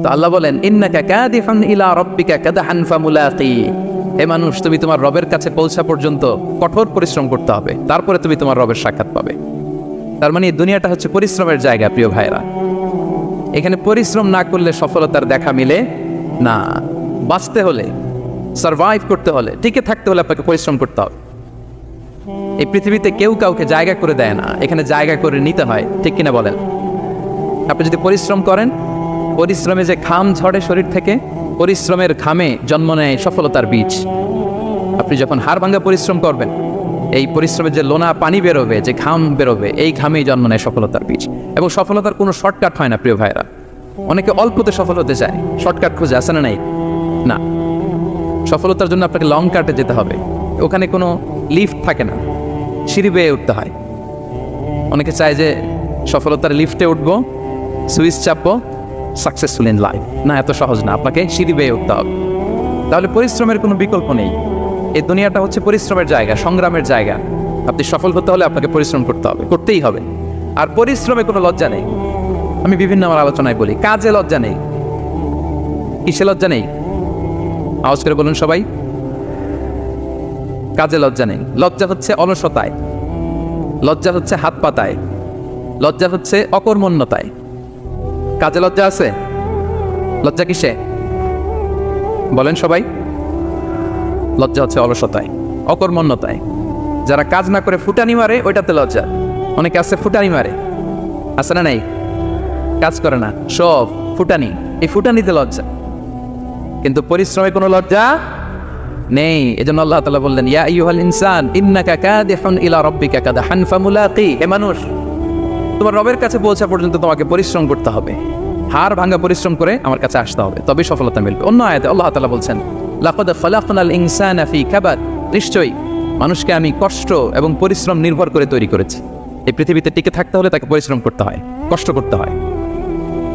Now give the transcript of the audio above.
তো আল্লাহ বলেন ইন্নাকা কাদিফান ইলা রাব্বিকা কাদহান ফামুলাকি, হে মানুষ তুমি তোমার রবের কাছে পৌঁছা পর্যন্ত কঠোর পরিশ্রম করতে হবে, তারপরে তুমি তোমার রবের সাক্ষাৎ পাবে। তার মানে এই দুনিয়াটা হচ্ছে পরিশ্রমের জায়গা প্রিয় ভাইরা। এখানে পরিশ্রম না করলে সফলতার দেখা মিলে না। বাঁচতে হলে, সারভাইভ করতে হলে, টিকে থাকতে হলে আপনাকে পরিশ্রম করতে হবে। এই পৃথিবীতে কেউ কাউকে জায়গা করে দেয় না, এখানে জায়গা করে নিতে হয়, ঠিক কিনা বলেন? আপনি যদি পরিশ্রম করেন, পরিশ্রমে যে ঘাম ঝরে শরীর থেকে, পরিশ্রমের ঘামে জন্ম নেয় সফলতার বীজ। আপনি যখন হাড় ভাঙা পরিশ্রম করবেন, এই পরিশ্রমের যে লোনা পানি বেরোবে, যে ঘাম বেরোবে, এই ঘামেই জন্ম নেয় সফলতার বীজ। এবং সফলতার কোনো শর্টকাট হয় না প্রিয় ভাইরা। অনেকে অল্পতে সফল হতে চায়, শর্টকাট খুঁজে, আসে না নাই? না, সফলতার জন্য আপনাকে লং কাটে যেতে হবে। ওখানে কোনো লিফট থাকে না, সিঁড়ি বেয়ে উঠতে হয়। অনেকে চায় যে সফলতার লিফটে উঠবো, সুইচ চাপবো, সাকসেসফুল ইন লাইফ। না, এত সহজ না, আপনাকে সিঁড়ি বেয়ে উঠতে হবে। তাহলে পরিশ্রমের কোনো বিকল্প নেই। এই দুনিয়াটা হচ্ছে পরিশ্রমের জায়গা, সংগ্রামের জায়গা। আপনি সফল হতে হলে আপনাকে পরিশ্রম করতে হবে, করতেই হবে। আর পরিশ্রমে কোনো লজ্জা নেই। আমি বিভিন্ন আমার আলোচনায় বলি, কাজে লজ্জা নেই। কিসে লজ্জা নেই? আওয়াজ করে বলুন সবাই। কাজে লজ্জা নেই। লজ্জা হচ্ছে অলসতায়, লজ্জা হচ্ছে হাত পাতায়, লজ্জা হচ্ছে অকর্মণ্যতায়। কাজে লজ্জা আছে? লজ্জা কিসে বলেন সবাই? লজ্জা হচ্ছে অলসতায়, অকর্মণ্যতায়। যারা কাজ না করে ফুটানি মারে, ওইটাতে লজ্জা। অনেকে আছে ফুটানি মারে, আছে না নাই? কাজ করে না, সব ফুটানি, এই ফুটানিতে লজ্জা। কিন্তু পরিশ্রমে কোনো লজ্জা নেই। এজন্য আল্লাহ তাআলা বললেন ইয়া আইয়ুহাল ইনসান ইন্নাকা কাদিহুন ইলা রাব্বিকা কাদহান ফামুলাকি, হে মানুষ তোমার রবের কাছে পৌঁছা পর্যন্ত তোমাকে পরিশ্রম করতে হবে। হাড় ভাঙা পরিশ্রম করে আমার কাছে আসতে হবে, তবেই সফলতা মিলবে। অন্য আয়াতে আল্লাহ তাআলা বলছেন লাকাদ খালাকনাল ইনসানা ফি কাবাদ, নিশ্চয়ই মানুষকে আমি কষ্ট এবং পরিশ্রম নির্ভর করে তৈরি করেছি। এই পৃথিবীতে টিকে থাকতে হলে তাকে পরিশ্রম করতে হয়, কষ্ট করতে হয়।